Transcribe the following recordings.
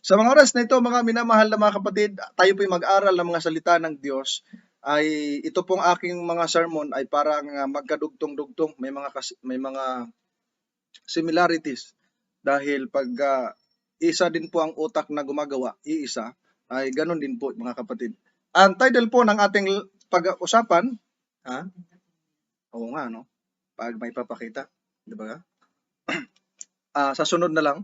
Sa mga oras na ito, mga minamahal na mga kapatid, tayo po'y mag-aral ng mga salita ng Diyos. Ay ito pong aking mga sermon ay parang magkadugtong-dugtong, may mga similarities dahil pag isa din po ang utak na gumagawa, iisa, ay ganun din po mga kapatid. Ang title po ng ating pag-usapan, ha? Oo nga, no? Pag may papakita, di ba? Sa sunod na lang,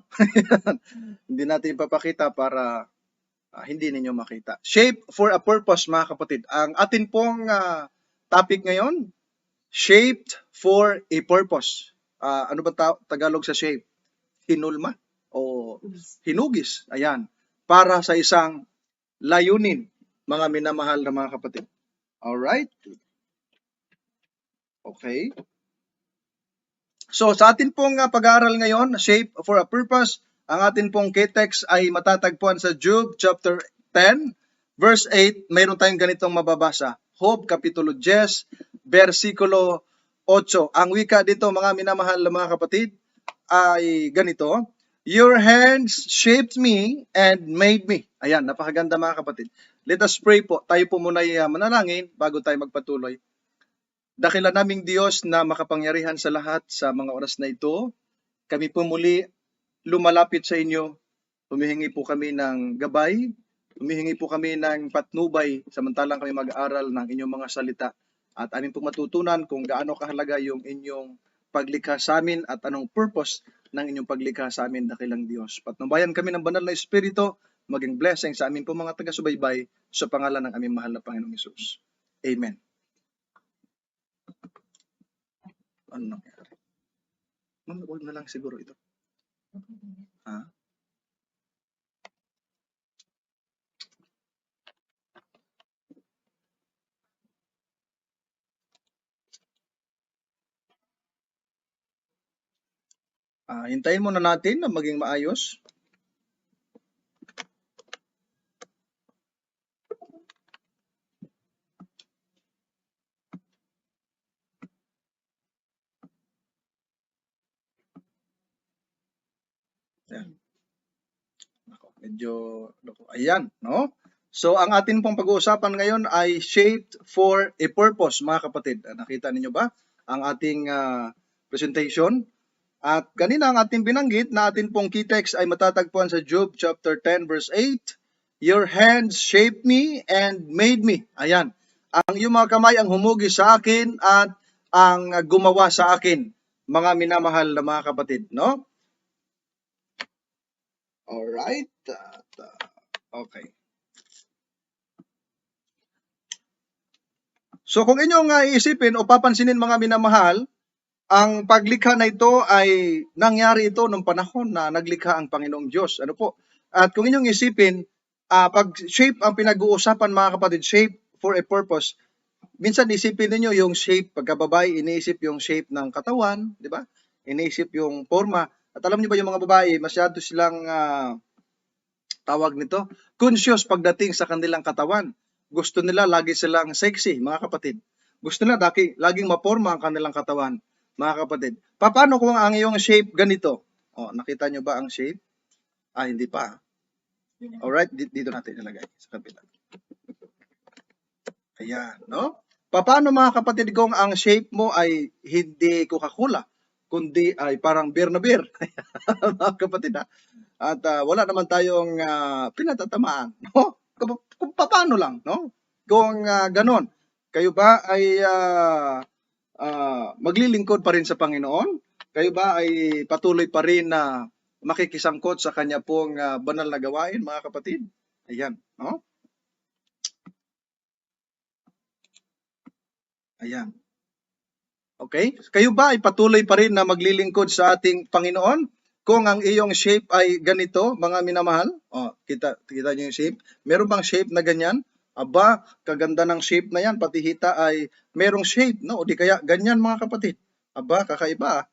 hindi natin ipapakita para hindi ninyo makita. Shape for a purpose, mga kapatid. Ang atin pong topic ngayon, shaped for a purpose. Ano ba Tagalog sa shape? Hinulma o hinugis. Ayan. Para sa isang layunin, mga minamahal na mga kapatid. Alright? Okay. So, sa atin pong pag-aaral ngayon, shape for a purpose, ang atin pong key-text ay matatagpuan sa Job chapter 10, verse 8. Mayroon tayong ganitong mababasa. Job, kapitulo 10, versikulo 8. Ang wika dito, mga minamahal na mga kapatid, ay ganito. Your hands shaped me and made me. Ayan, napakaganda mga kapatid. Let us pray po. Tayo po muna manalangin bago tayo magpatuloy. Dakilan naming Diyos na makapangyarihan sa lahat sa mga oras na ito, kami po muli lumalapit sa inyo. Humihingi po kami ng gabay, humihingi po kami ng patnubay samantalang kami mag-aaral ng inyong mga salita. At amin po matutunan kung gaano kahalaga yung inyong paglikha sa amin at anong purpose ng inyong paglikha sa amin, dakilang Diyos. Patnubayan kami ng banal na Espiritu, maging blessing sa amin po mga taga-subaybay sa pangalan ng aming mahal na Panginoong Hesus. Amen. Ano nangyari? Huwag na lang siguro ito. Hintayin muna natin na maging maayos. Ayan, no? So, ang atin pong pag-uusapan ngayon ay shaped for a purpose, mga kapatid. Nakita ninyo ba ang ating presentation? At kanina ang ating binanggit na atin pong key text ay matatagpuan sa Job chapter 10 verse 8. Your hands shaped me and made me. Ayan. Ang iyong mga kamay ang humugi sa akin at ang gumawa sa akin, mga minamahal na mga kapatid, no? Alright. Okay. So kung inyong iisipin o papansinin, mga minamahal, ang paglikha na ito ay nangyari ito nung panahon na naglikha ang Panginoong Diyos. Ano po? At kung inyong isipin, pag shape ang pinag-uusapan, mga kapatid, shape for a purpose, minsan isipin niyo yung shape, pagkababae, iniisip yung shape ng katawan, di ba? Iniisip yung forma. At alam niyo ba yung mga babae, masyado silang tawag nito, conscious pagdating sa kanilang katawan. Gusto nila lagi silang sexy, mga kapatid. Gusto nila laging maporma ang kanilang katawan, mga kapatid. Paano kung ang iyong shape ganito? Nakita nyo ba ang shape? Hindi pa. Alright, dito natin ilagay sa kabila. Ayan, no? Paano, mga kapatid, kung ang shape mo ay hindi Coca-Cola, kundi ay parang beer na beer? Mga kapatid, ha? At wala naman tayong pinatatamaan, no? Kung paano lang, no? Kung ganon, kayo ba ay maglilingkod pa rin sa Panginoon? Kayo ba ay patuloy pa rin na makikisangkot sa kanya pong banal na gawain, mga kapatid? Ayan, no? Ayan. Okay? Kayo ba ay patuloy pa rin na maglilingkod sa ating Panginoon? Kung ang iyong shape ay ganito, mga minamahal, kita niyo yung shape. Meron bang shape na ganyan? Aba, kaganda ng shape na yan, pati hita ay merong shape, no? O di kaya ganyan, mga kapatid. Aba, kakaiba,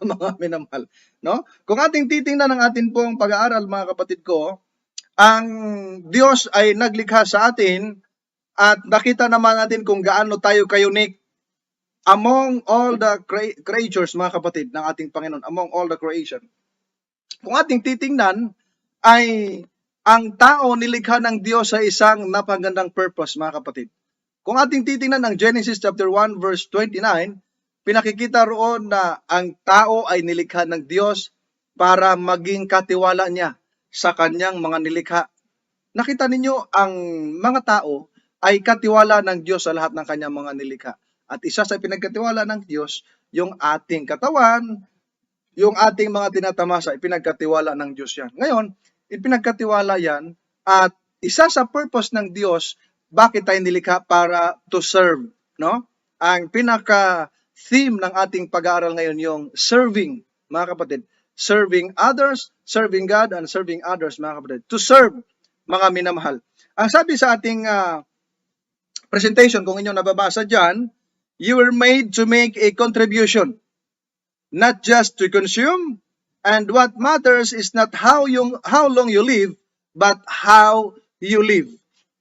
mga minamahal, no? Kung ating titingnan ng atin pong pag-aaral, mga kapatid ko, ang Diyos ay naglikha sa atin at nakita naman natin kung gaano tayo ka-unique among all the creatures, mga kapatid, ng ating Panginoon, among all the creation. Kung ating titingnan, ay ang tao nilikha ng Diyos sa isang napagandang purpose, mga kapatid. Kung ating titingnan ang Genesis chapter 1 verse 29, pinakikita roon na ang tao ay nilikha ng Diyos para maging katiwala niya sa kanyang mga nilikha. Nakita ninyo, ang mga tao ay katiwala ng Diyos sa lahat ng kanyang mga nilikha. At isa sa pinagkatiwala ng Diyos, yung ating katawan, yung ating mga tinatamasa, ipinagkatiwala ng Diyos yan. Ngayon, ipinagkatiwala yan at isa sa purpose ng Diyos, bakit tayo nilikha? Para to serve, no? Ang pinaka-theme ng ating pag-aaral ngayon yung serving, mga kapatid. Serving others, serving God, and serving others, mga kapatid. To serve, mga minamahal. Ang sabi sa ating presentation, kung inyong nababasa dyan, you were made to make a contribution, not just to consume, and what matters is not how long you live, but how you live.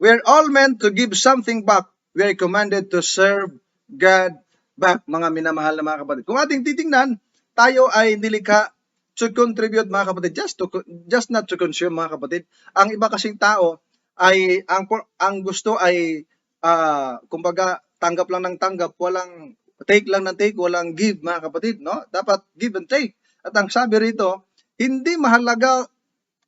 We're all meant to give something back. We are commanded to serve God back, mga minamahal na mga kapatid. Kung ating titingnan, tayo ay nilikha to contribute, mga kapatid, just not to consume, mga kapatid. Ang iba kasing tao ay ang gusto ay kumbaga tanggap lang ng tanggap, walang take lang ng take, walang give, mga kapatid, no? Dapat give and take. At ang sabi rito, hindi mahalaga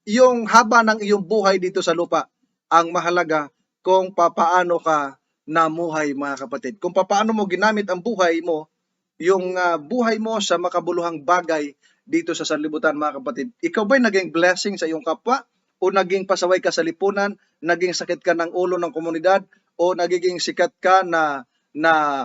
yung haba ng iyong buhay dito sa lupa. Ang mahalaga kung papaano ka namuhay, mga kapatid. Kung papaano mo ginamit ang buhay mo, yung buhay mo sa makabuluhang bagay dito sa sanlibutan, mga kapatid. Ikaw ba'y naging blessing sa iyong kapwa? O naging pasaway ka sa lipunan? Naging sakit ka ng ulo ng komunidad? O nagiging sikat ka na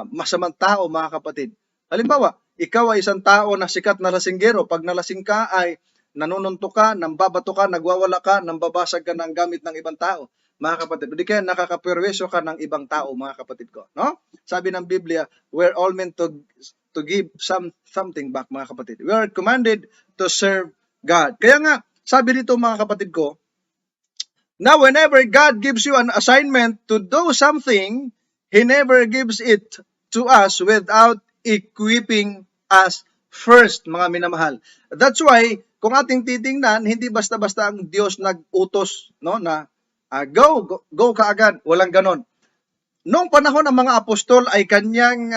masamang tao, mga kapatid? Halimbawa, ikaw ay isang tao na sikat na lasinggero. Pag nalasing ka ay nanununto ka, nambabato ka, nagwawala ka, nambabasag ka ng gamit ng ibang tao, mga kapatid. Hindi kaya nakakapirwisyo ka ng ibang tao, mga kapatid ko, no? Sabi ng Biblia, we're all meant to give something back, mga kapatid. We are commanded to serve God. Kaya nga, sabi dito, mga kapatid ko, now whenever God gives you an assignment to do something, He never gives it to us without equipping us first, mga minamahal. That's why, kung ating titingnan, hindi basta-basta ang Diyos nag-utos, no, na go ka agad. Walang ganon. Noong panahon ng mga apostol ay kanyang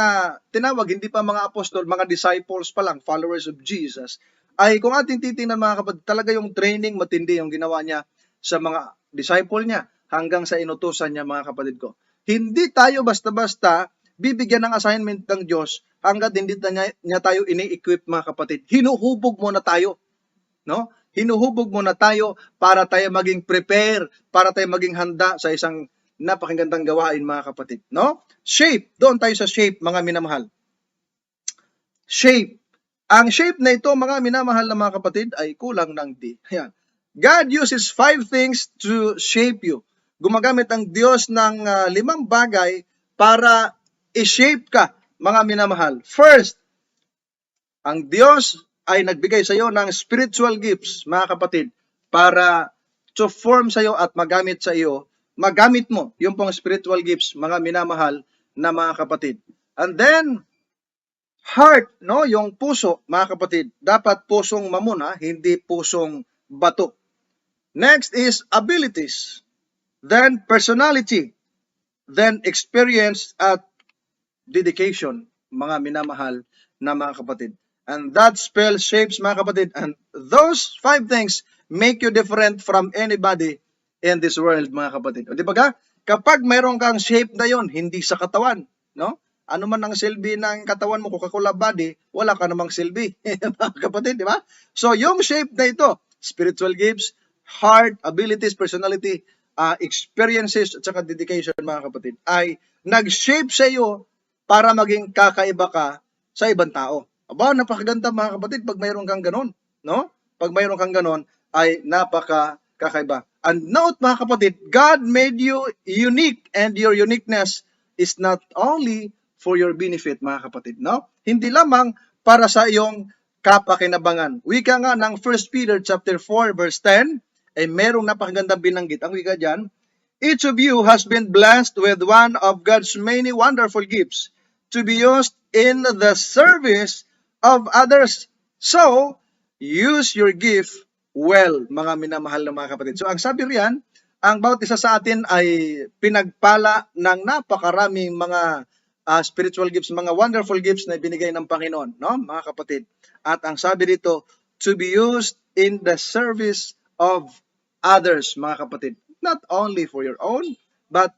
tinawag, hindi pa mga apostol, mga disciples pa lang, followers of Jesus, ay kung ating titingnan, mga kapatid, talaga yung training matindi yung ginawa niya sa mga disciple niya hanggang sa inutusan niya, mga kapatid ko. Hindi tayo basta-basta bibigyan ng assignment ng Diyos hanggat hindi niya tayo ini-equip, mga kapatid. Hinuhubog muna tayo, no? Hinuhubog muna tayo para tayo maging prepare, para tayo maging handa sa isang napakagandang gawain, mga kapatid, no? Shape, doon tayo sa shape, mga minamahal. Shape. Ang shape na ito, mga minamahal na mga kapatid, ay kulang ng D. Ayan. God uses 5 things to shape you. Gumagamit ang Diyos ng 5 bagay para i-shape ka, mga minamahal. First, ang Diyos ay nagbigay sa iyo ng spiritual gifts, mga kapatid, para to form sa iyo at magamit sa iyo, magamit mo yung pong spiritual gifts, mga minamahal na mga kapatid. And then, heart, no, yung puso, mga kapatid, dapat pusong mamuna, hindi pusong bato. Next is abilities, then personality, then experience at dedication, mga minamahal na mga kapatid. And that spell shapes, mga kapatid, and those 5 things make you different from anybody in this world, mga kapatid. O di ba ka? Kapag mayroon kang shape na yon, hindi sa katawan, no? Ano man ang silbi ng katawan mo, Coca-Cola body, wala ka namang silbi, mga kapatid, di ba? So, yung shape na ito, spiritual gifts, heart, abilities, personality, experiences, at saka dedication, mga kapatid, ay nag-shape sa iyo para maging kakaiba ka sa ibang tao. Aba, napakaganda, mga kapatid, pag mayroon kang ganon, no? Pag mayroon kang ganon, ay napaka-kakaiba. And note, mga kapatid, God made you unique, and your uniqueness is not only for your benefit, mga kapatid, no? Hindi lamang para sa iyong kapakinabangan. Wika nga ng 1 Peter chapter 4 verse 10, ay merong napakagandang binanggit. Ang wika dyan, each of you has been blessed with one of God's many wonderful gifts to be used in the service of others. So, use your gift well, mga minamahal na mga kapatid. So ang sabi riyan, ang bawat isa sa atin ay pinagpala ng napakaraming mga spiritual gifts, mga wonderful gifts na binigay ng Panginoon, no, mga kapatid. At ang sabi dito, to be used in the service of others, mga kapatid. Not only for your own, but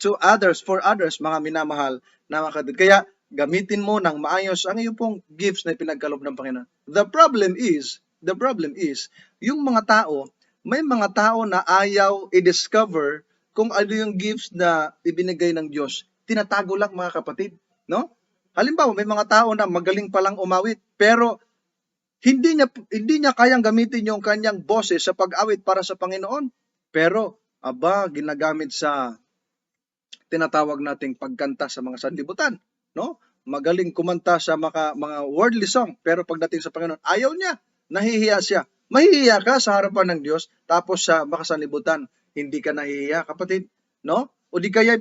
to others, for others, mga minamahal na mga kapatid. Kaya gamitin mo ng maayos ang iyong pong gifts na pinagkaloob ng Panginoon. The problem is, yung mga tao, may mga tao na ayaw i-discover kung ano yung gifts na ibinigay ng Diyos. Tinatago lang, mga kapatid, no? Halimbawa, may mga tao na magaling palang umawit, pero hindi niya kayang gamitin yung kanyang boses sa pag-awit para sa Panginoon. Pero ginagamit sa tinatawag nating pagkanta sa mga sanlibutan, no? Magaling kumanta sa mga worldly song, pero pagdating sa Panginoon, ayaw niya, nahihiya siya. Mahihiya ka sa harapan ng Diyos, tapos sa makasanlibutan, hindi ka nahihiya, kapatid, no? O di kaya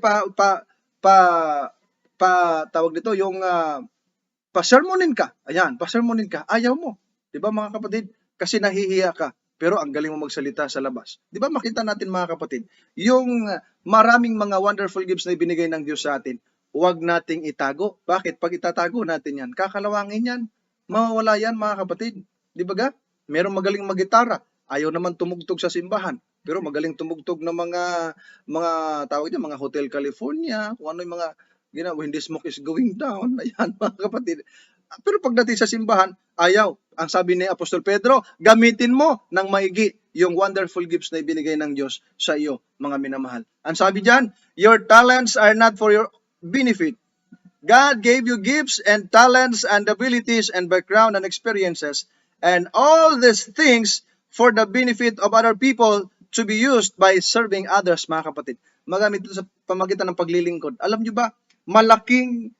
tawag dito, yung pasermonin ka. Ayan, pasermonin ka. Ayaw mo. 'Di ba, mga kapatid? Kasi nahihiya ka. Pero ang galing mo magsalita sa labas. 'Di ba, makita natin, mga kapatid, yung maraming mga wonderful gifts na ibinigay ng Diyos sa atin, huwag nating itago. Bakit? Pag itatago natin yan, kakalawangin yan. Mawawala yan, mga kapatid. 'Di ba ga? Merong magaling maggitara. Ayaw naman tumugtog sa simbahan. Pero magaling tumugtog ng mga tawag niya, mga Hotel California, kung ano yung mga when the smoke is going down. Ayan, mga kapatid. Pero pagdating sa simbahan, ayaw. Ang sabi ni Apostol Pedro, gamitin mo ng maigi yung wonderful gifts na ibinigay ng Diyos sa iyo, mga minamahal. Ang sabi diyan, your talents are not for your benefit. God gave you gifts and talents and abilities and background and experiences and all these things for the benefit of other people to be used by serving others, mga kapatid. Magamit ito sa pamagitan ng paglilingkod. Alam nyo ba, malaking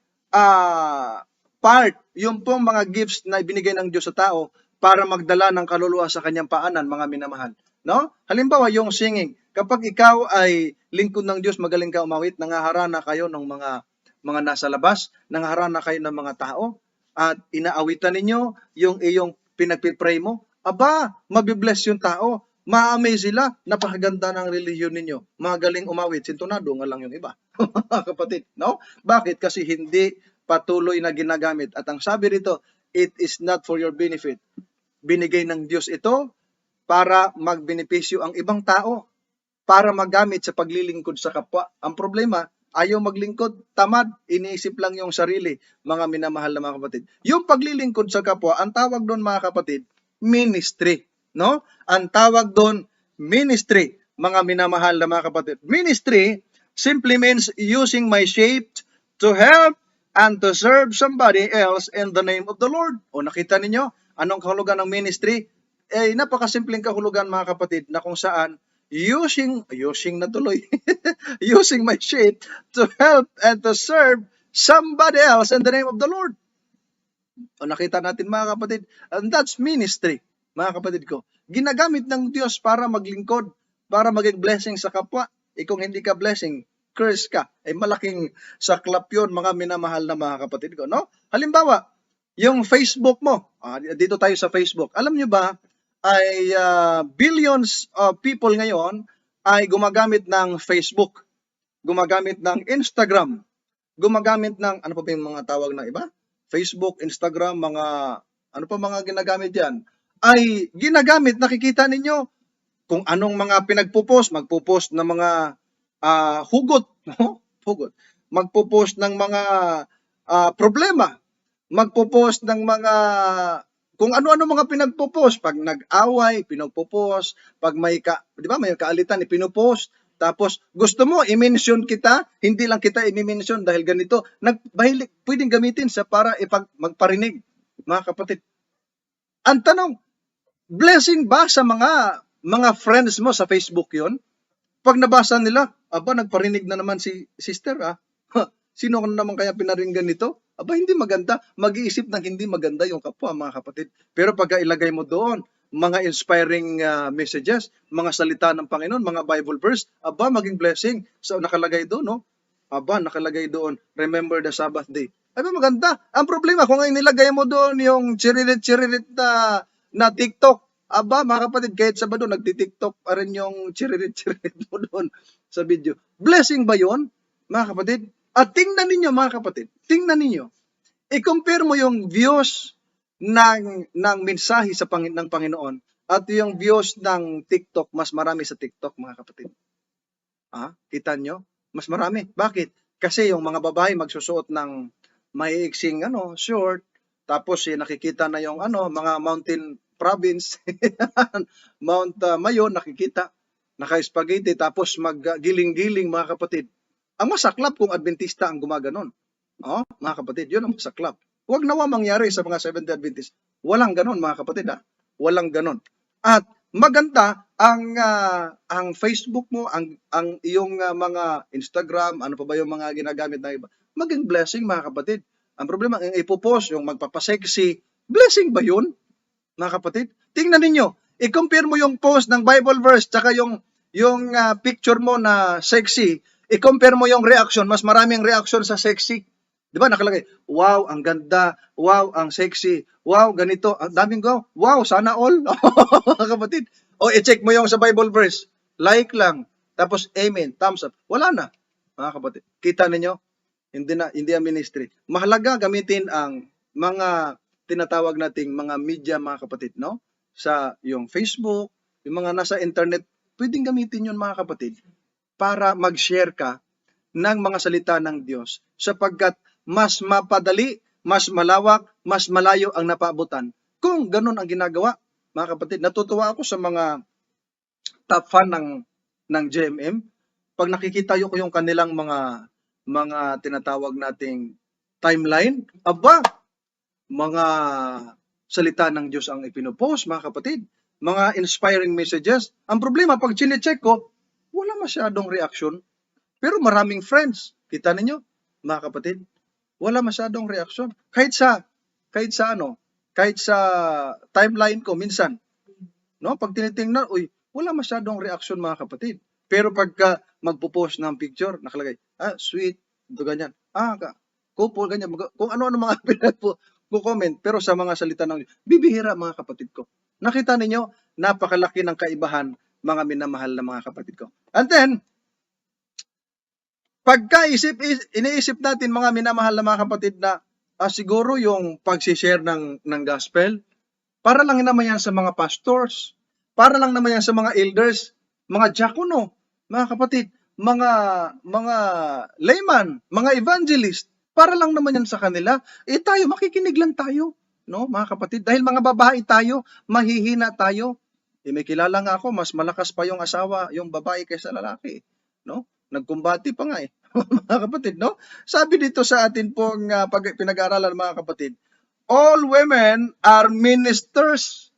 part yung pong mga gifts na ibinigay ng Diyos sa tao para magdala ng kaluluwa sa kanyang paanan, mga minamahal. No? Halimbawa, yung singing. Kapag ikaw ay lingkod ng Diyos, magaling ka umawit, nangaharana kayo ng mga nasa labas, nangaharana kayo ng mga tao, at inaawitan ninyo yung iyong pinagpipray mo, mabibless yung tao. Ma-amaze sila, napakaganda ng relihiyon ninyo. Magaling umawit, sintonado nga lang yung iba. Kapatid, no? Bakit? Kasi hindi patuloy na ginagamit. At ang sabi rito, it is not for your benefit. Binigay ng Diyos ito para magbenepisyo ang ibang tao, para magamit sa paglilingkod sa kapwa. Ang problema, ayaw maglingkod, tamad, iniisip lang yung sarili, mga minamahal na mga kapatid. Yung paglilingkod sa kapwa, ang tawag doon, mga kapatid, ministry. No? Ang tawag doon, ministry, mga minamahal na mga kapatid. Ministry simply means using my shape to help and to serve somebody else in the name of the Lord. O nakita ninyo, anong kahulugan ng ministry? Napakasimpleng kahulugan, mga kapatid, na kung saan using na tuloy, using my shape to help and to serve somebody else in the name of the Lord. O nakita natin, mga kapatid, and that's ministry, mga kapatid ko. Ginagamit ng Diyos para maglingkod, para maging blessing sa kapwa. Kung hindi ka blessing, curse ka. Malaking saklap yun, mga minamahal na mga kapatid ko, no? Halimbawa, yung Facebook mo, dito tayo sa Facebook. Alam nyo ba, ay billions of people ngayon ay gumagamit ng Facebook, gumagamit ng Instagram, gumagamit ng, ano pa yung mga tawag na iba? Facebook, Instagram, ano pa mga ginagamit yan? Ay ginagamit, nakikita ninyo kung anong mga magpo-post ng mga hugot, no? Hugot. Magpo-post ng mga problema, magpo-post ng mga kung ano-ano mga pinagpo-post. Pag nag-away, pinagpo-post. Pag may kaalitan, ipino-post. Tapos, gusto mo, i-mention kita, hindi lang kita i-mention dahil ganito. Pwedeng gamitin sa para magparinig, mga kapatid. Ang tanong, blessing ba sa mga friends mo sa Facebook yon? Pag nabasa nila, nagparinig na naman si sister, sino naman kaya pinaringgan nito? Hindi maganda. Mag-iisip ng hindi maganda yung kapwa, mga kapatid. Pero pagka ilagay mo doon, mga inspiring messages, mga salita ng Panginoon, mga Bible verse, maging blessing. So, nakalagay doon, no? Nakalagay doon, remember the Sabbath day. Maganda. Ang problema, kung nilagay mo doon yung chiririt na TikTok, Aba, mga kapatid, kahit Sabado, nagtitiktok pa rin yung chiririt-chiririt mo doon sa video. Blessing ba yun, mga kapatid? At tingnan ninyo, mga kapatid, tingnan ninyo. I-compare mo yung views ng mensahe ng Panginoon at yung views ng TikTok, mas marami sa TikTok, mga kapatid. Kita nyo? Mas marami. Bakit? Kasi yung mga babae magsusuot ng maiiksing short, tapos nakikita na yung mga mountain province, Mount Mayon, nakikita, naka-spaghetti, tapos maggiling-giling, mga kapatid. Ang masaklap kung Adventista ang gumaganon. Mga kapatid, yun ang masaklap. Huwag nawa mangyari sa mga Seventh-day Adventist. Walang ganon, mga kapatid. Walang ganon. At maganda ang Facebook mo, ang iyong mga Instagram, ano pa ba yung mga ginagamit na iba, maging blessing, mga kapatid. Ang problema, ang ipopost, yung magpapasexy, blessing ba yun, mga kapatid? Tingnan ninyo, i-compare mo yung post ng Bible verse tsaka yung picture mo na sexy, i-compare mo yung reaction, mas maraming reaction sa sexy. Di ba nakalagay, wow, ang ganda, wow, ang sexy, wow, ganito, ang daming wow, sana all, mga kapatid. O i-check mo yung sa Bible verse, like lang, tapos amen, thumbs up, wala na, mga kapatid. Kita ninyo, hindi ang ministry. Mahalaga gamitin ang mga tinatawag nating mga media, mga kapatid, no? Sa yung Facebook, yung mga nasa internet, pwedeng gamitin yun, mga kapatid, para mag-share ka ng mga salita ng Diyos sapagkat mas mapadali, mas malawak, mas malayo ang napaabutan. Kung ganun ang ginagawa, mga kapatid, natutuwa ako sa mga top fan ng GMM. Pag nakikita ko yung kanilang mga tinatawag nating timeline, aba, mga salita ng Diyos ang ipinopost, mga kapatid. Mga inspiring messages. Ang problema, pag chine-check ko, wala masyadong reaction. Pero maraming friends. Kita ninyo, mga kapatid, wala masyadong reaction. Kahit sa timeline ko minsan, no? Pag tinitingnan, wala masyadong reaction, mga kapatid. Pero pagka magpo-post ng picture, nakalagay, sweet, ito ganyan. Couple, ganyan. Kung ano-ano mga pinag-comment, pero sa mga salita ng bibihira, mga kapatid ko. Nakita ninyo, napakalaki ng kaibahan, mga minamahal na mga kapatid ko. And then, pagka iniisip natin, mga minamahal na mga kapatid, na siguro yung pag-share ng gospel, para lang naman yan sa mga pastors, para lang naman yan sa mga elders, mga diakono, mga kapatid, mga layman, mga evangelist, para lang naman yan sa kanila. Tayo, makikinig lang tayo, no, mga kapatid, dahil mga babae tayo, mahihina tayo. May kilala nga ako, mas malakas pa yung asawa, yung babae kaysa lalaki, no? Nagkumbati pa nga mga kapatid, no? Sabi dito sa atin pong pinag-aaralan, mga kapatid, all women are ministers.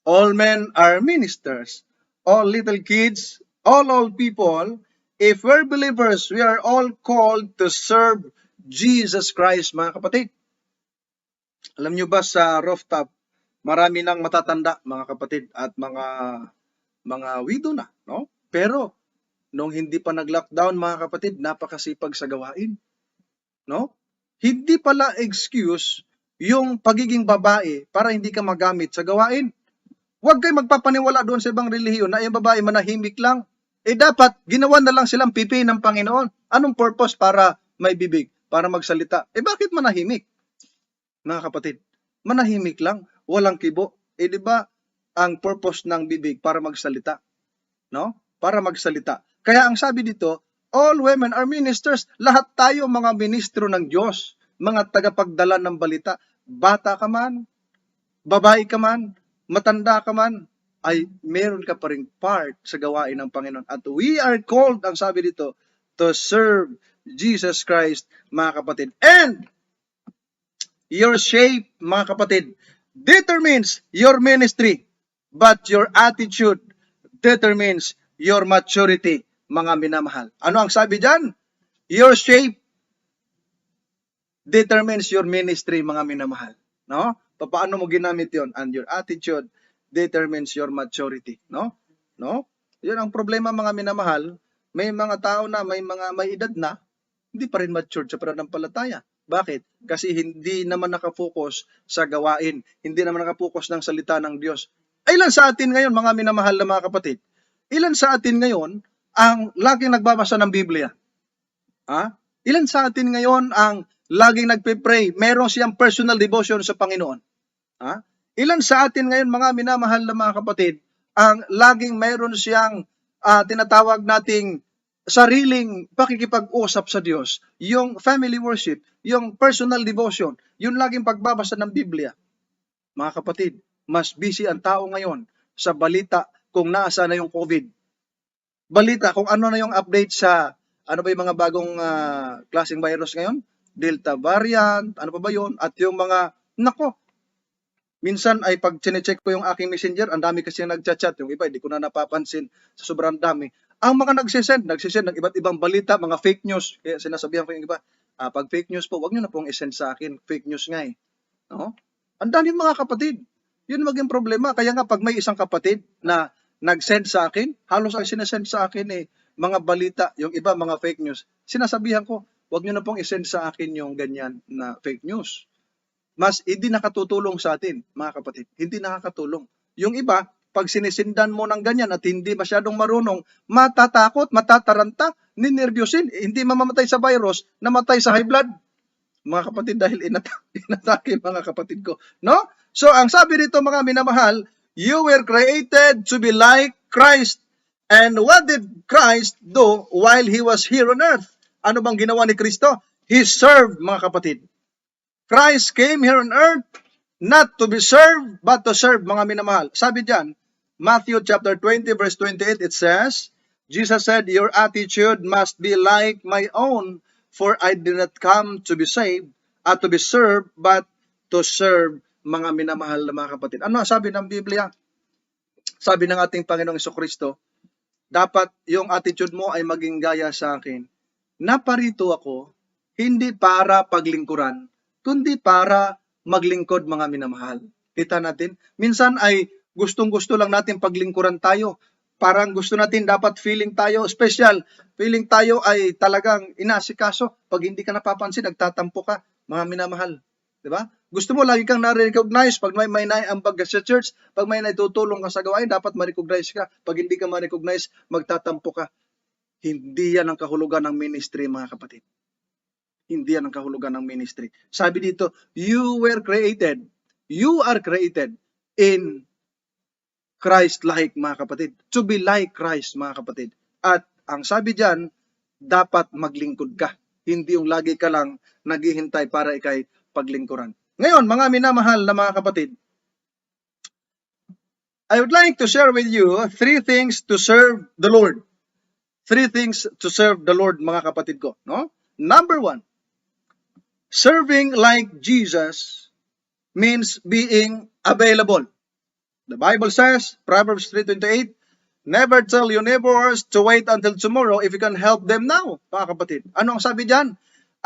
All men are ministers. All little kids, all old people, if we're believers, we are all called to serve Jesus Christ, mga kapatid. Alam nyo ba sa rooftop, marami nang matatanda, mga kapatid, at mga widow na, no? Pero nung hindi pa nag-lockdown, mga kapatid, napakasipag sa gawain, no? Hindi pala excuse yung pagiging babae para hindi ka magamit sa gawain. Huwag kayo magpapaniwala doon sa ibang relihiyon na yung babae manahimik lang. Dapat ginawa na lang silang pipi ng Panginoon. Anong purpose para may bibig? Para magsalita. Bakit manahimik? Mga kapatid, manahimik lang, walang kibo. Di ba ang purpose ng bibig para magsalita? No? Para magsalita. Kaya ang sabi dito, all women are ministers. Lahat tayo mga ministro ng Diyos, mga tagapagdala ng balita. Bata ka man, babae ka man, matanda ka man, ay meron ka pa rin part sa gawain ng Panginoon. At we are called, ang sabi dito, to serve Jesus Christ, mga kapatid. And your shape, mga kapatid, determines your ministry, but your attitude determines your maturity, mga minamahal. Ano ang sabi dyan? Your shape determines your ministry, mga minamahal. No? Paano mo ginamit yon? And your attitude determines your maturity. No? Yun ang problema, mga minamahal. May mga tao na may edad na, hindi pa rin mature sa pananampalataya. Bakit? Kasi hindi naman nakafocus sa gawain. Hindi naman nakafocus ng salita ng Diyos. Ilan sa atin ngayon, mga minamahal na mga kapatid, ilan sa atin ngayon ang laging nagbabasa ng Biblia? Ha? Ilan sa atin ngayon ang laging nagpe-pray, meron siyang personal devotion sa Panginoon? Ha? Ilan sa atin ngayon, mga minamahal na mga kapatid, ang laging meron siyang tinatawag nating sariling pakikipag-usap sa Diyos, yung family worship, yung personal devotion, yung laging pagbabasa ng Biblia? Mga kapatid, mas busy ang tao ngayon sa balita kung nasa na yung COVID. Balita kung ano na yung update sa ano ba yung mga bagong klaseng virus ngayon? Delta variant, ano pa ba yun? At yung mga, nako, minsan ay pag chinecheck ko yung aking messenger, ang dami kasi nagchat-chat. Yung iba, hindi ko na napapansin sa sobrang dami. Ang mga nagsisend ng iba't ibang balita, mga fake news. Kaya sinasabihan ko yung iba, pag fake news po, wag nyo na pong isend sa akin. Fake news nga eh. No? Ang dami mga kapatid. Yun maging problema. Kaya nga pag may isang kapatid na nag-send sa akin, halos ang sinesend sa akin eh, mga balita, yung iba mga fake news. Sinasabihan ko, wag nyo na pong isend sa akin yung ganyan na fake news. Mas hindi nakatutulong sa atin, mga kapatid. Hindi nakakatulong. Yung iba, pag sinisindan mo ng ganyan at hindi masyadong marunong, matatakot, matataranta, ninervyusin, hindi mamamatay sa virus, namatay sa high blood. Mga kapatid, dahil inatake mga kapatid ko. No? So, ang sabi dito mga minamahal, you were created to be like Christ. And what did Christ do while He was here on earth? Ano bang ginawa ni Kristo? He served, mga kapatid. Christ came here on earth not to be served, but to serve, mga minamahal. Sabi diyan, Matthew chapter 20, verse 28, it says, Jesus said, your attitude must be like my own, for I did not come to be saved, to be served, but to serve, mga minamahal na mga kapatid. Ano sabi ng Biblia? Sabi ng ating Panginoong Jesucristo, dapat yung attitude mo ay maging gaya sa akin. Naparito ako, hindi para paglingkuran, kundi para maglingkod, mga minamahal. Kita natin, minsan ay gustong-gusto lang natin paglingkuran tayo. Parang gusto natin, dapat feeling tayo special. Feeling tayo ay talagang inasikaso. Pag hindi ka napapansin, nagtatampo ka, mga minamahal. Diba? Gusto mo, lagi kang na-recognize. Pag may naiambag ka sa church, pag may naitutulong ka sa gawain, dapat ma-recognize ka. Pag hindi ka ma-recognize, magtatampo ka. Hindi yan ang kahulugan ng ministry, mga kapatid. Hindi yan ang kahulugan ng ministry. Sabi dito, you are created in Christ-like, mga kapatid. To be like Christ, mga kapatid. At ang sabi diyan, dapat maglingkod ka. Hindi yung lagi ka lang naghihintay para ikay paglingkuran. Ngayon, mga minamahal na mga kapatid, I would like to share with you 3 things to serve the Lord. 3 things to serve the Lord, mga kapatid ko. No? Number 1, serving like Jesus means being available. The Bible says, Proverbs 3:28, never tell your neighbors to wait until tomorrow if you can help them now, mga kapatid. Ano ang sabi diyan?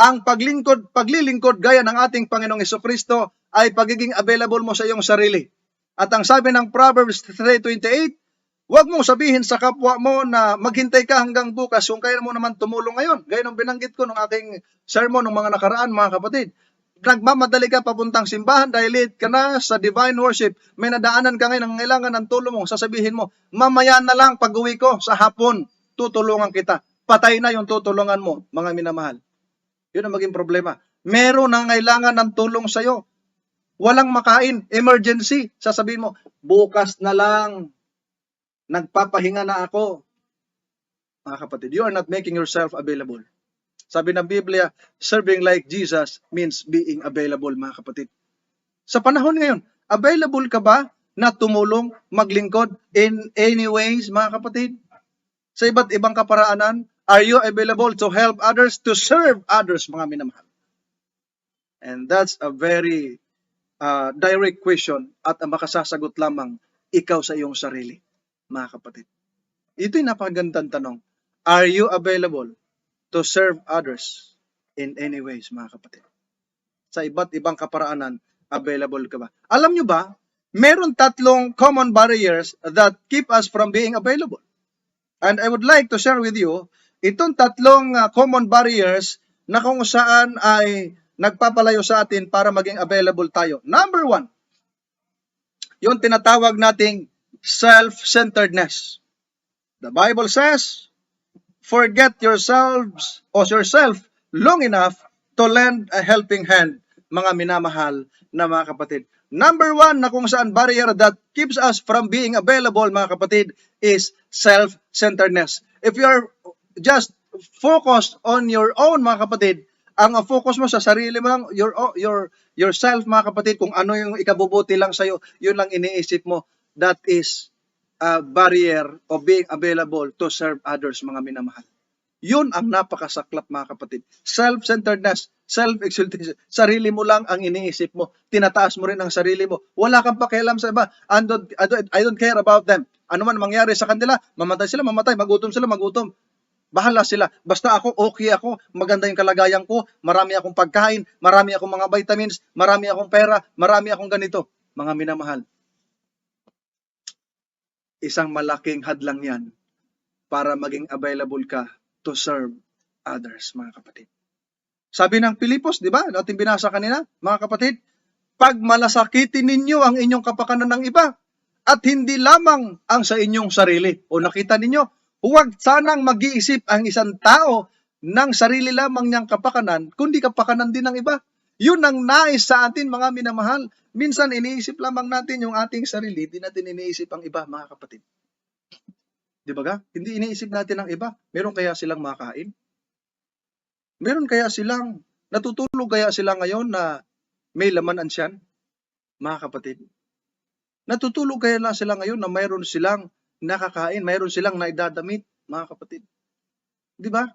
Ang paglilingkod gaya ng ating Panginoong Jesucristo ay pagiging available mo sa iyong sarili. At ang sabi ng Proverbs 3:28, huwag mong sabihin sa kapwa mo na maghintay ka hanggang bukas kung kaya mo naman tumulong ngayon. Gaya ng binanggit ko ng aking sermon ng mga nakaraan, mga kapatid. Nagmamadali ka papuntang simbahan dahil late ka na sa divine worship. May nadaanan ka ngayon ng kailangan ng tulong mo. Sasabihin mo, mamaya na lang pag-uwi ko sa hapon, tutulungan kita. Patay na yung tutulungan mo, mga minamahal. Yun ang maging problema. Meron ang kailangan ng tulong sa'yo. Walang makain, emergency. Sasabihin mo, bukas na lang. Nagpapahinga na ako. Mga kapatid, you are not making yourself available. Sabi ng Biblia, serving like Jesus means being available, mga kapatid. Sa panahon ngayon, available ka ba na tumulong, maglingkod in any ways, mga kapatid? Sa iba't ibang kaparaanan, are you available to help others, to serve others, mga minamahal? And that's a very direct question at makasasagot lamang ikaw sa iyong sarili, mga kapatid. Ito'y napakagandang tanong. Are you available to serve others in any ways, mga kapatid? Sa iba't ibang kaparaanan, available ka ba? Alam nyo ba, meron 3 common barriers that keep us from being available. And I would like to share with you, itong 3 common barriers na kung saan ay nagpapalayo sa atin para maging available tayo. Number 1, yung tinatawag nating self-centeredness. The Bible says, forget yourselves or yourself long enough to lend a helping hand, mga minamahal na mga kapatid. Number one na kung saan barrier that keeps us from being available, mga kapatid, is self-centeredness. If you are just focused on your own, mga kapatid, ang focus mo sa sarili mo lang, yourself, mga kapatid, kung ano yung ikabubuti lang sa'yo, yun lang iniisip mo, that is a barrier of being available to serve others, mga minamahal. Yun ang napakasaklap, mga kapatid. Self-centeredness, self-exaltation. Sarili mo lang ang iniisip mo. Tinataas mo rin ang sarili mo. Wala kang pakialam sa iba. I don't care about them. Ano man mangyari sa kanila, mamatay sila, mamatay. Magutom sila, magutom. Bahala sila. Basta ako, okay ako, maganda yung kalagayan ko, marami akong pagkain, marami akong mga vitamins, marami akong pera, marami akong ganito. Mga minamahal, isang malaking hadlang yan para maging available ka to serve others, mga kapatid. Sabi ng Pilipos, di ba? Natin binasa kanina, mga kapatid, pag malasakitin ninyo ang inyong kapakanan ng iba at hindi lamang ang sa inyong sarili. O nakita ninyo, huwag sanang mag-iisip ang isang tao ng sarili lamang niyang kapakanan, kundi kapakanan din ng iba. Yun ang nais sa atin, mga minamahal. Minsan iniisip lamang natin yung ating sarili, di natin iniisip ang iba, mga kapatid. Di ba ga? Hindi iniisip natin ang iba. Meron kaya silang makain? Meron kaya silang, natutulog kaya sila ngayon na may laman ang tiyan, mga kapatid? Natutulog kaya na sila ngayon na mayroon silang nakakain, mayroon silang naidadamit, mga kapatid? Di ba?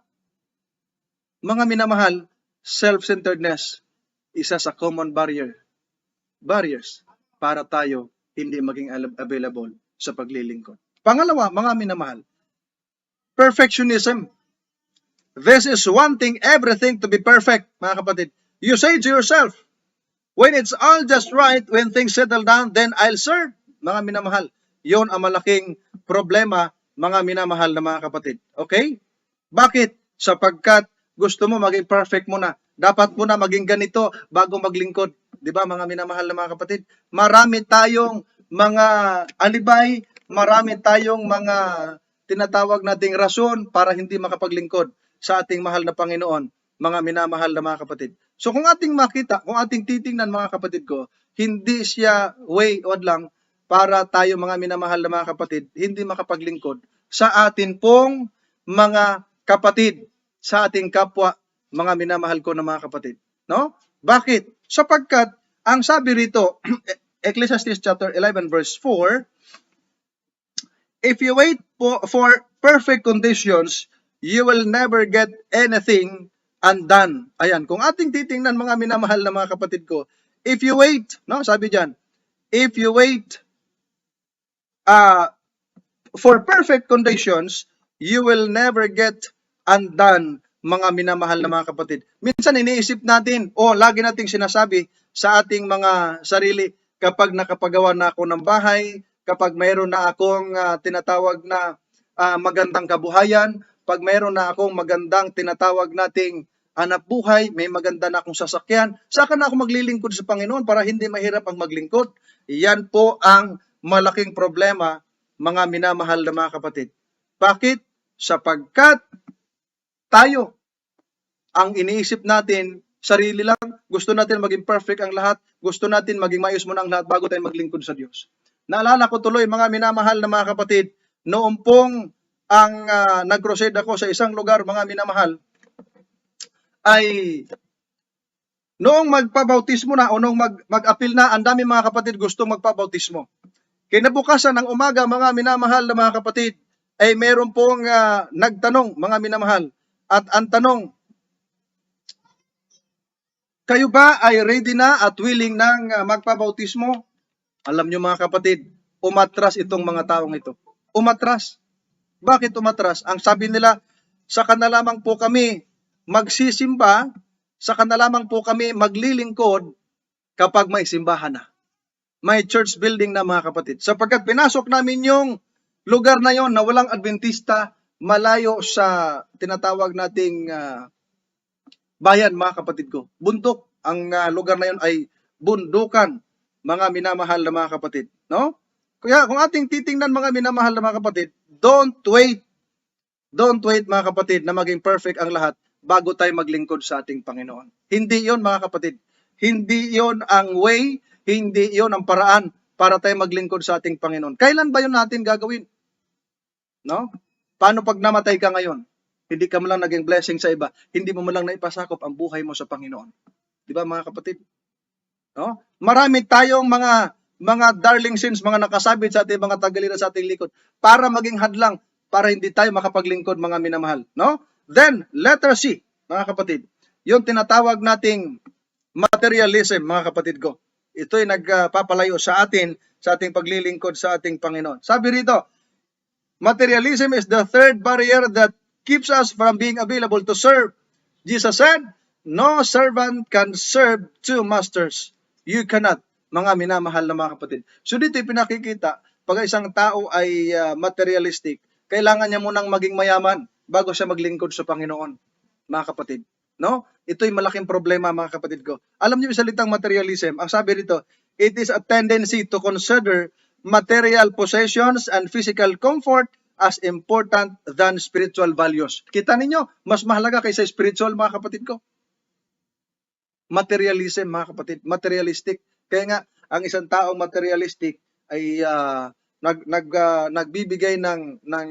Mga minamahal, self-centeredness, isa sa common barriers para tayo hindi maging available sa paglilingkod. Pangalawa, mga minamahal, perfectionism. This is wanting everything to be perfect, mga kapatid. You say to yourself, when it's all just right, when things settle down, then I'll serve, mga minamahal. Yon ang malaking problema, mga minamahal na mga kapatid. Okay? Bakit? Sapagkat gusto mo maging perfect muna. Dapat muna maging ganito bago maglingkod. Di ba, mga minamahal na mga kapatid? Marami tayong mga alibay, marami tayong mga tinatawag nating rason para hindi makapaglingkod sa ating mahal na Panginoon, mga minamahal na mga kapatid. So kung ating makita, kung ating titingnan, mga kapatid ko, hindi siya way odd lang para tayo, mga minamahal na mga kapatid, hindi makapaglingkod sa atin pong mga kapatid, sa ating kapwa, mga minamahal ko na mga kapatid. No? Bakit? Sapagkat, ang sabi rito, Ecclesiastes chapter 11 verse 4, if you wait for perfect conditions, you will never get anything undone. Ayan, kung ating titingnan, mga minamahal na mga kapatid ko, if you wait, no, sabi diyan, if you wait for perfect conditions, you will never get undone, mga minamahal na mga kapatid. Minsan iniisip natin, lagi nating sinasabi sa ating mga sarili, kapag nakapagawa na ako ng bahay, kapag mayroon na akong tinatawag na magandang kabuhayan, pag mayroon na akong magandang tinatawag nating hanap buhay, may maganda na akong sasakyan, saka na ako maglilingkod sa Panginoon para hindi mahirap ang maglingkod. Yan po ang malaking problema, mga minamahal na mga kapatid. Bakit? Sapagkat tayo, ang iniisip natin, sarili lang, gusto natin maging perfect ang lahat, gusto natin maging maayos muna ang lahat bago tayo maglingkod sa Diyos. Naalala ko tuloy, mga minamahal na mga kapatid, noong pong ang nag-crusade ako sa isang lugar, mga minamahal, ay noong magpabautismo na o noong mag-apil na, ang dami mga kapatid gusto magpabautismo. Kinabukasan ng umaga, mga minamahal na mga kapatid, ay meron pong nagtanong, mga minamahal, at ang tanong, kayo ba ay ready na at willing nang magpabautismo? Alam nyo, mga kapatid, umatras itong mga taong ito. Umatras. Bakit umatras? Ang sabi nila, saka na lamang po kami magsisimba, saka na lamang po kami maglilingkod kapag may simbahan na. May church building na, mga kapatid. Sapagkat pinasok namin yung lugar na yon na walang Adventista, malayo sa tinatawag nating bayan, mga kapatid ko. Bundok. Ang lugar na yon ay bundukan, mga minamahal na mga kapatid. No? Kaya kung ating titingnan mga minamahal na mga kapatid, don't wait. Don't wait mga kapatid na maging perfect ang lahat bago tayo maglingkod sa ating Panginoon. Hindi yon mga kapatid. Hindi yon ang way, hindi yon ang paraan para tayo maglingkod sa ating Panginoon. Kailan ba yun natin gagawin? No? Paano pag namatay ka ngayon? Hindi ka mo lang naging blessing sa iba. Hindi mo lang naipasakop ang buhay mo sa Panginoon. Di ba mga kapatid? No? Marami tayong mga darling sins, mga nakasabit sa ating mga tagalira sa ating likod para maging hadlang para hindi tayo makapaglingkod mga minamahal. No? Then, letter C, mga kapatid. Yung tinatawag nating materialism, mga kapatid ko. Ito'y nagpapalayo sa atin sa ating paglilingkod sa ating Panginoon. Sabi rito, materialism is the third barrier that keeps us from being available to serve. Jesus said, no servant can serve two masters. You cannot, mga minamahal na mga kapatid. So dito pinakikita, pag isang tao ay materialistic, kailangan niya munang maging mayaman bago siya maglingkod sa Panginoon, mga kapatid. No? Ito'y malaking problema mga kapatid ko. Alam niyo yung salitang materialism, ang sabi rito, it is a tendency to consider material possessions and physical comfort as important than spiritual values. Kita ninyo, mas mahalaga kaysa spiritual mga kapatid ko. Materialism mga kapatid, materialistic. Kaya nga, ang isang taong materialistic ay nagbibigay ng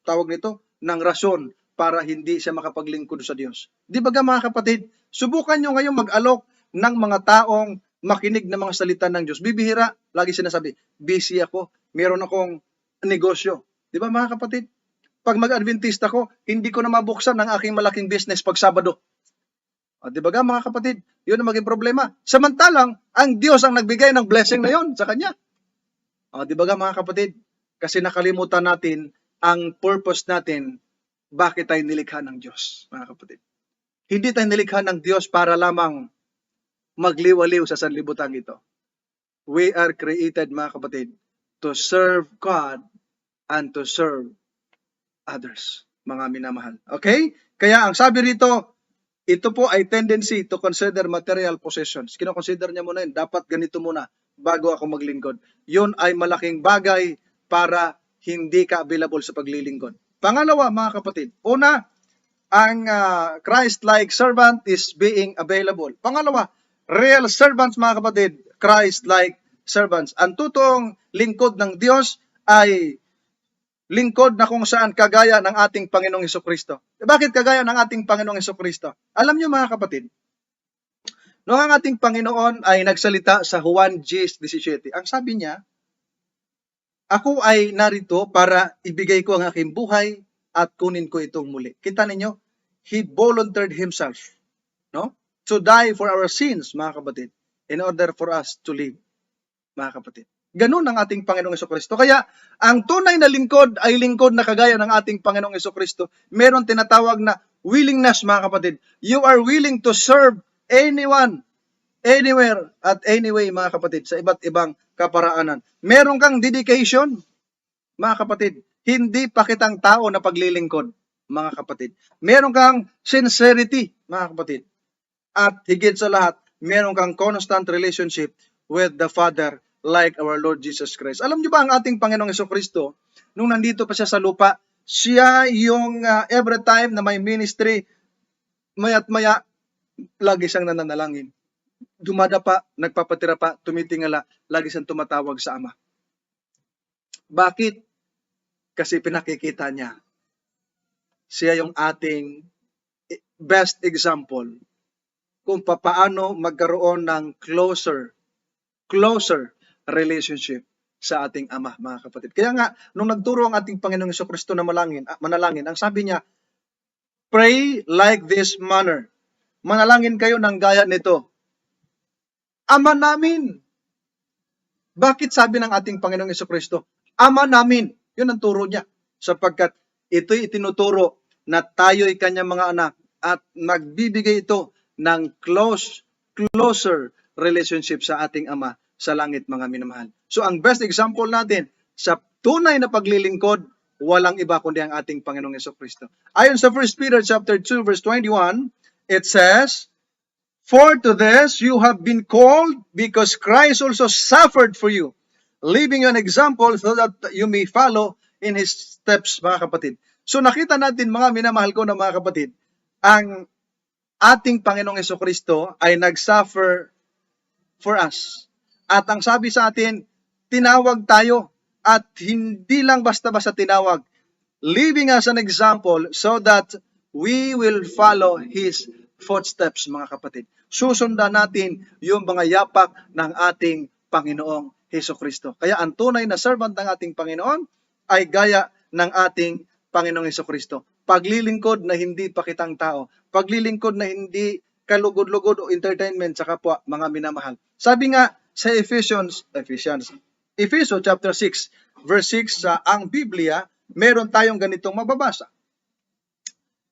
tawag nito, ng rason para hindi siya makapaglingkod sa Diyos. Di ba mga kapatid, subukan nyo ngayon mag-alok ng mga taong makinig ng mga salita ng Diyos. Bibihira, lagi sinasabi, busy ako, meron akong negosyo. Di ba mga kapatid? Pag mag-Adventista ko, hindi ko na mabuksan ang aking malaking business pag Sabado. Di ba mga kapatid? Yun ang maging problema. Samantalang, ang Diyos ang nagbigay ng blessing na yon sa Kanya. Di ba mga kapatid? Kasi nakalimutan natin ang purpose natin, bakit tayo nilikha ng Diyos, mga kapatid. Hindi tayo nilikha ng Diyos para lamang magliwaliw sa sanlibutan ito. We are created, mga kapatid, to serve God and to serve others, mga minamahal. Okay? Kaya ang sabi rito, ito po ay tendency to consider material possessions. Kino-consider niya muna yun, dapat ganito muna bago ako maglingkod. Yun ay malaking bagay para hindi ka available sa paglilingkod. Pangalawa, mga kapatid, una, ang Christ-like servant is being available. Pangalawa, real servants, mga kapatid, Christ-like servants. Ang totoong lingkod ng Diyos ay lingkod na kung saan kagaya ng ating Panginoong Hesukristo. Bakit kagaya ng ating Panginoong Hesukristo? Alam niyo mga kapatid, noong ang ating Panginoon ay nagsalita sa Juan 10:17, ang sabi niya, ako ay narito para ibigay ko ang aking buhay at kunin ko itong muli. Kita ninyo, He volunteered Himself, no? To die for our sins, mga kapatid, in order for us to live, mga kapatid. Ganun ang ating Panginoong Hesukristo. Kaya, ang tunay na lingkod ay lingkod na kagaya ng ating Panginoong Hesukristo. Meron tinatawag na willingness, mga kapatid. You are willing to serve anyone, anywhere, at anyway, mga kapatid, sa iba't ibang kaparaanan. Meron kang dedication, mga kapatid. Hindi pa kitang tao na paglilingkod, mga kapatid. Meron kang sincerity, mga kapatid. At higit sa lahat, meron kang constant relationship with the Father like our Lord Jesus Christ. Alam niyo ba ang ating Panginoong Hesukristo, nung nandito pa siya sa lupa, siya yung every time na may ministry, maya't maya, lagi siyang nananalangin. Dumadapa, nagpapatira pa, tumitingala, lagi siyang tumatawag sa Ama. Bakit? Kasi pinakikita niya, siya yung ating best example kung paano magkaroon ng closer relationship sa ating Ama, mga kapatid. Kaya nga, nung nagturo ang ating Panginoong Hesukristo na manalangin, ang sabi niya, pray like this manner. Manalangin kayo ng gaya nito. Ama namin. Bakit sabi ng ating Panginoong Hesukristo, Ama namin? Yun ang turo niya. Sapagkat ito'y itinuturo na tayo'y kanyang mga anak at nagbibigay ito ng closer relationship sa ating Ama sa langit, mga minamahal. So ang best example natin sa tunay na paglilingkod, walang iba kundi ang ating Panginoong Hesukristo. Ayon sa 1 Peter chapter 2 verse 21, it says, for to this you have been called because Christ also suffered for you, leaving you an example so that you may follow in His steps, mga kapatid. So nakita natin, mga minamahal ko na mga kapatid, ang ating Panginoong Jesucristo ay nag-suffer for us. At ang sabi sa atin, tinawag tayo at hindi lang basta-basta tinawag, leaving us an example so that we will follow His footsteps, mga kapatid. Susundan natin yung mga yapak ng ating Panginoong Jesucristo. Kaya ang tunay na servant ng ating Panginoon ay gaya ng ating Panginoong Jesucristo. Paglilingkod na hindi pakitang tao. Paglilingkod na hindi kalugod-lugod o entertainment sa kapwa, mga minamahal. Sabi nga sa Ephesians chapter 6, verse 6, ang Biblia, meron tayong ganitong mababasa.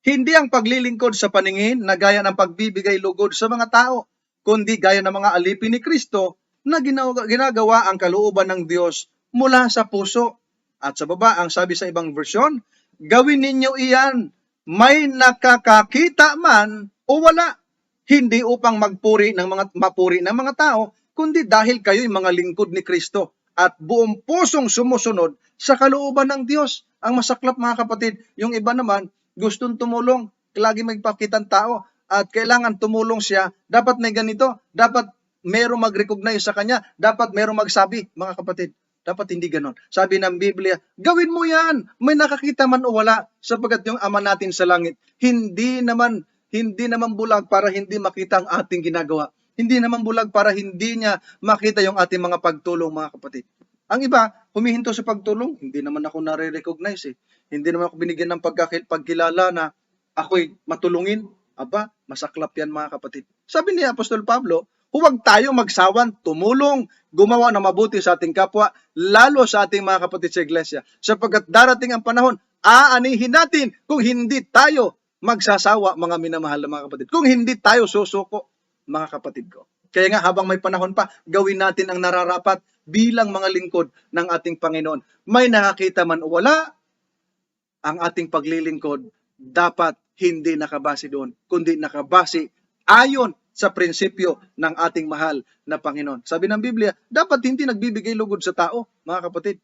Hindi ang paglilingkod sa paningin na gaya ng pagbibigay lugod sa mga tao, kundi gaya ng mga alipin ni Kristo na ginagawa ang kalooban ng Diyos mula sa puso. At sa baba, ang sabi sa ibang version, gawin ninyo iyan, may nakakakita man o wala, hindi upang mapuri ng mga tao, kundi dahil kayo'y mga lingkod ni Kristo at buong pusong sumusunod sa kalooban ng Diyos. Ang masaklap, mga kapatid, yung iba naman, gustong tumulong, lagi magpakitang tao, at kailangan tumulong siya, dapat may ganito, dapat merong mag-recognize sa kanya, dapat merong magsabi, mga kapatid. Dapat hindi ganon. Sabi ng Biblia, gawin mo yan, may nakakita man o wala, sapagkat yung Ama natin sa langit, hindi naman bulag para hindi makita ang ating ginagawa. Hindi naman bulag para hindi niya makita yung ating mga pagtulong, mga kapatid. Ang iba, humihinto sa pagtulong, hindi naman ako nare-recognize eh. Hindi naman ako binigyan ng pagkilala na ako'y matulungin. Aba, masaklap yan, mga kapatid. Sabi ni Apostol Pablo, huwag tayo magsawan, tumulong, gumawa ng mabuti sa ating kapwa, lalo sa ating mga kapatid sa iglesia. Sapagkat darating ang panahon, aanihin natin kung hindi tayo magsasawa, mga minamahal na mga kapatid. Kung hindi tayo susuko, mga kapatid ko. Kaya nga, habang may panahon pa, gawin natin ang nararapat bilang mga lingkod ng ating Panginoon. May nakakita man o wala, ang ating paglilingkod dapat hindi nakabase doon, kundi nakabase ayon sa prinsipyo ng ating mahal na Panginoon. Sabi ng Biblia, dapat hindi nagbibigay lugod sa tao, mga kapatid.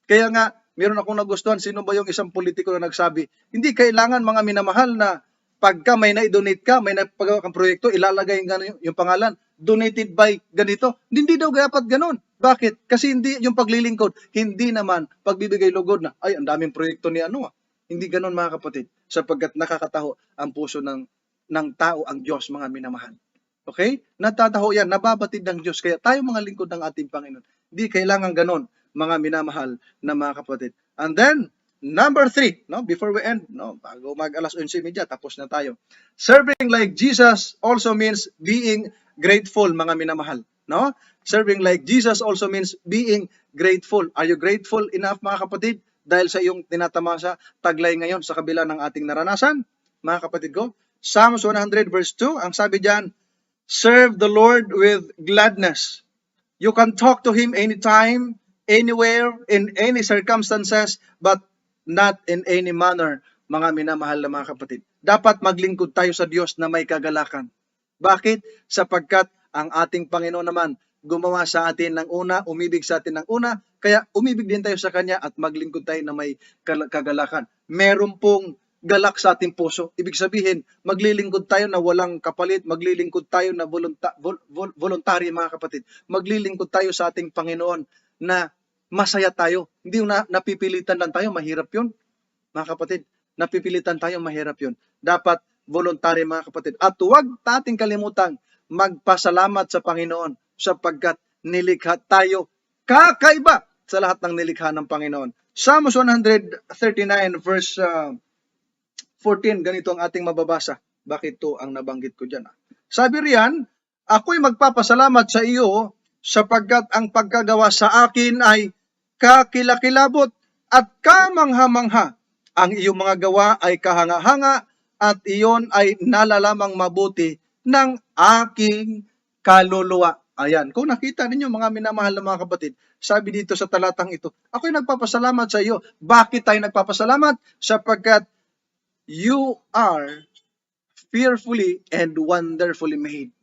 Kaya nga, meron akong nagustuhan, sino ba yung isang politiko na nagsabi, hindi kailangan, mga minamahal, na pagka may na-donate ka, may napagawa kang proyekto, ilalagay yung pangalan, donated by ganito. Hindi daw dapat ganon. Bakit? Kasi hindi yung paglilingkod, hindi naman pagbibigay lugod na, ay, ang daming proyekto ni ano. Hindi ganon, mga kapatid, sapagkat nakakataho ang puso ng tao ang Diyos, mga minamahal. Okay? Natataho yan, nababatid ng Diyos. Kaya tayo, mga lingkod ng ating Panginoon, hindi kailangan ganon, mga minamahal na mga kapatid. And then, number 3, no, before we end, no, bago mag-alas 11:30, tapos na tayo. Serving like Jesus also means being grateful, mga minamahal. No? Serving like Jesus also means being grateful. Are you grateful enough, mga kapatid, dahil sa iyong tinatamasa taglay ngayon sa kabila ng ating naranasan, mga kapatid ko? Psalms 100 verse 2, ang sabi diyan, serve the Lord with gladness. You can talk to Him anytime, anywhere, in any circumstances, but not in any manner, mga minamahal na mga kapatid. Dapat maglingkod tayo sa Diyos na may kagalakan. Bakit? Sapagkat ang ating Panginoon naman, gumawa sa atin ng una, umibig sa atin ng una, kaya umibig din tayo sa Kanya at maglingkod tayo na may kagalakan. Meron pong galak sa ating puso. Ibig sabihin, maglilingkod tayo na walang kapalit, maglilingkod tayo na voluntary, mga kapatid. Maglilingkod tayo sa ating Panginoon na masaya tayo. Hindi na napipilitan lang tayo, mahirap yun. Mga kapatid, napipilitan tayo, mahirap yun. Dapat voluntary, mga kapatid. At huwag nating kalimutang magpasalamat sa Panginoon sapagkat nilikha tayo kakaiba sa lahat ng nilikha ng Panginoon. Psalms 139 verse 14, ganito ang ating mababasa. Bakit to ang nabanggit ko dyan? Sabi riyan, ako'y magpapasalamat sa iyo sapagkat ang pagkagawa sa akin ay kakilakilabot at kamangha-mangha. Ang iyong mga gawa ay kahanga-hanga at iyon ay nalalamang mabuti ng aking kaluluwa. Ayan, kung nakita ninyo, mga minamahal na mga kapatid, sabi dito sa talatang ito, ako'y nagpapasalamat sa iyo. Bakit tayo nagpapasalamat? Sapagkat you are fearfully and wonderfully made.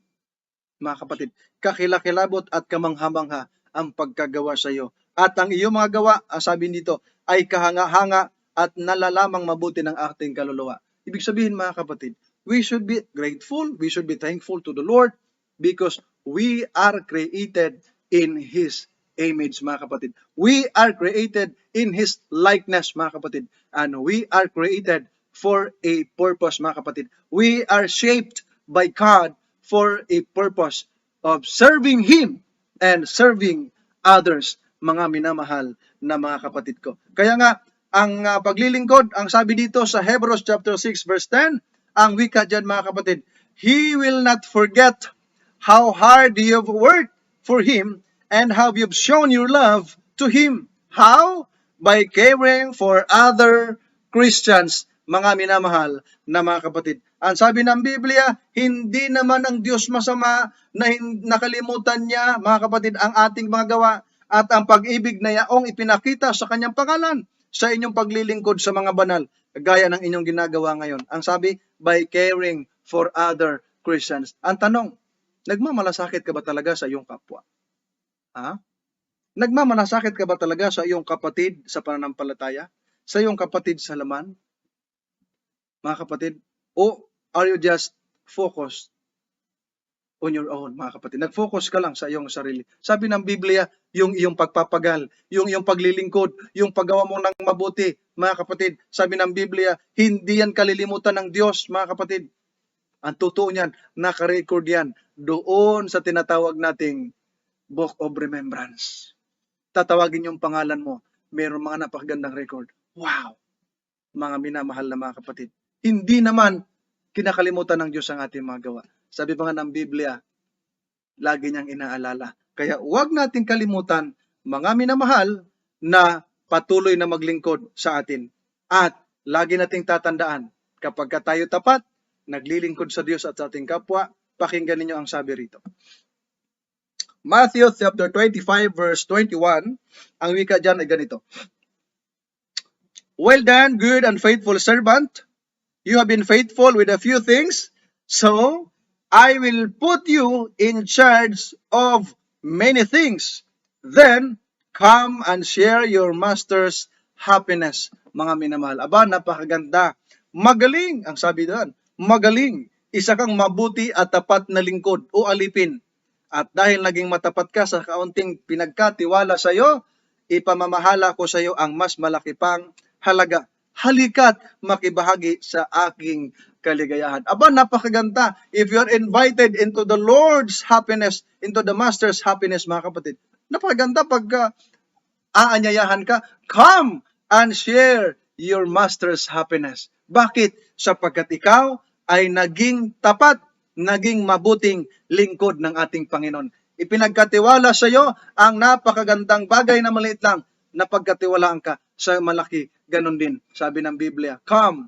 Mga kapatid, kakilakilabot at kamangha-mangha ang pagkagawa sa iyo At ang iyong mga gawa, sabi dito, ay kahanga-hanga at nalalamang mabuti ng ating kaluluwa. Ibig sabihin mga kapatid, we should be grateful, we should be thankful to the Lord because we are created in His image, mga kapatid. We are created in His likeness, mga kapatid. And we are created for a purpose, mga kapatid. We are shaped by God for a purpose of serving Him and serving others, mga minamahal na mga kapatid ko. Kaya nga, ang paglilingkod, ang sabi dito sa Hebrews chapter 6 verse 10, ang wika dyan mga kapatid, He will not forget how hard you have worked for Him and how you've shown your love to Him. How? By caring for other Christians, mga minamahal na mga kapatid. Ang sabi ng Biblia, hindi naman ang Diyos masama na nakalimutan niya, mga kapatid, ang ating mga gawa at ang pag-ibig na yaong ipinakita sa kanyang pangalan sa inyong paglilingkod sa mga banal, gaya ng inyong ginagawa ngayon. Ang sabi, by caring for other Christians. Ang tanong, nagmamalasakit ka ba talaga sa iyong kapwa? Ha? Nagmamalasakit ka ba talaga sa iyong kapatid sa pananampalataya? Sa iyong kapatid sa laman? Mga kapatid, o are you just focused on your own, mga kapatid? Nag-focus ka lang sa iyong sarili. Sabi ng Biblia, yung iyong pagpapagal, yung iyong paglilingkod, yung paggawa mo ng mabuti, mga kapatid. Sabi ng Biblia, hindi yan kalilimutan ng Diyos, mga kapatid. Ang totoo niyan, naka-record yan doon sa tinatawag nating Book of Remembrance. Tatawagin yung pangalan mo, mayroong mga napakagandang record. Wow! Mga minamahal na mga kapatid. Hindi naman kinakalimutan ng Diyos ang ating mga gawa. Sabi pa nga ng Biblia, lagi niyang inaalala. Kaya huwag nating kalimutan, mga minamahal, na patuloy na maglingkod sa atin. At lagi nating tatandaan, kapag tayo tapat, naglilingkod sa Diyos at sa ating kapwa, pakinggan ninyo ang sabi rito. Matthew chapter 25 verse 21, ang wika dyan ay ganito. Well done, good and faithful servant. You have been faithful with a few things, so I will put you in charge of many things. Then, come and share your master's happiness. Mga minamahal. Aba, napakaganda. Magaling, ang sabi doon. Magaling. Isa kang mabuti at tapat na lingkod o alipin. At dahil naging matapat ka sa kaunting pinagkatiwala sa iyo, ipamamahala ko sa iyo ang mas malaki pang halaga. Halika't makibahagi sa aking kaligayahan. Aba, napakaganda. If you are invited into the Lord's happiness, into the Master's happiness, mga kapatid, napakaganda pagka aanyayahan ka, come and share your Master's happiness. Bakit? Sapagkat ikaw ay naging tapat, naging mabuting lingkod ng ating Panginoon. Ipinagkatiwala sa iyo ang napakagandang bagay na maliit lang, napagkatiwalaan ka sa malaki. Ganon din, sabi ng Biblia, come,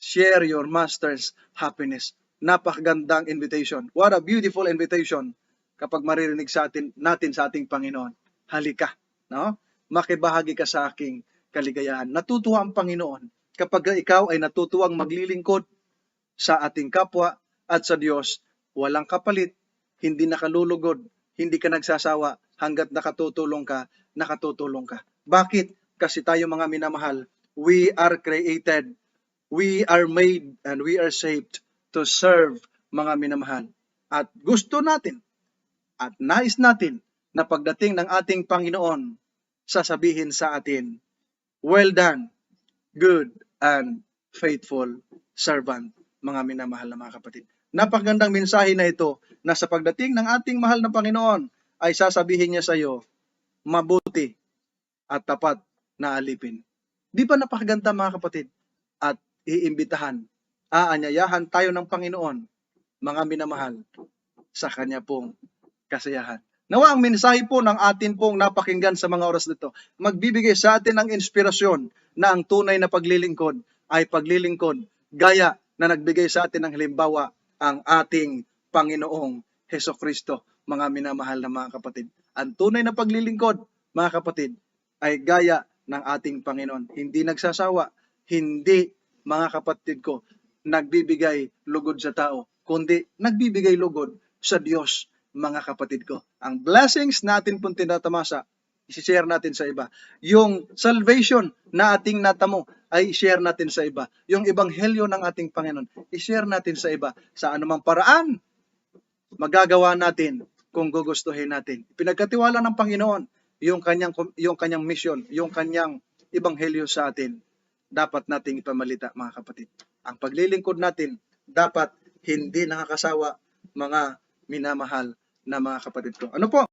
share your master's happiness. Napakagandang invitation. What a beautiful invitation kapag maririnig sa natin sa ating Panginoon. Halika, no? Makibahagi ka sa aking kaligayahan. Natutuwa ang Panginoon kapag ikaw ay natutuwang maglilingkod sa ating kapwa at sa Diyos. Walang kapalit, hindi nakalulugod, hindi ka nagsasawa hanggat nakatutulong ka. Bakit? Kasi tayo mga minamahal, we are created, we are made, and we are shaped to serve, mga minamahal. At gusto natin, at nais natin, na pagdating ng ating Panginoon, sasabihin sa atin, well done, good and faithful servant, mga minamahal na mga kapatid. Napakagandang mensahe na ito, na sa pagdating ng ating mahal na Panginoon, ay sasabihin niya sa iyo, mabuti at tapat na alipin. Di ba napakaganda mga kapatid? At iimbitahan, aanyayahan tayo ng Panginoon, mga minamahal, sa Kanya pong kasiyahan. Nawa ang mensahe po ng atin pong napakinggan sa mga oras nito, magbibigay sa atin ng inspirasyon na ang tunay na paglilingkod ay paglilingkod gaya na nagbigay sa atin ng halimbawa ang ating Panginoong Hesukristo, mga minamahal na mga kapatid. Ang tunay na paglilingkod, mga kapatid, ay gaya ng ating Panginoon. Hindi nagsasawa, hindi, mga kapatid ko, nagbibigay lugod sa tao, kundi nagbibigay lugod sa Diyos, mga kapatid ko. Ang blessings natin pong tinatamasa i-share natin sa iba. Yung salvation na ating natamo ay i-share natin sa iba. Yung ebanghelyo ng ating Panginoon, i-share natin sa iba. Sa anumang paraan, magagawa natin kung gugustuhin natin. Pinagkatiwala ng Panginoon yung kanyang mission, yung kanyang ebanghelyo sa atin. Dapat nating ipamalita, mga kapatid. Ang paglilingkod natin dapat hindi nakakasawa, mga minamahal na mga kapatid ko. Ano po?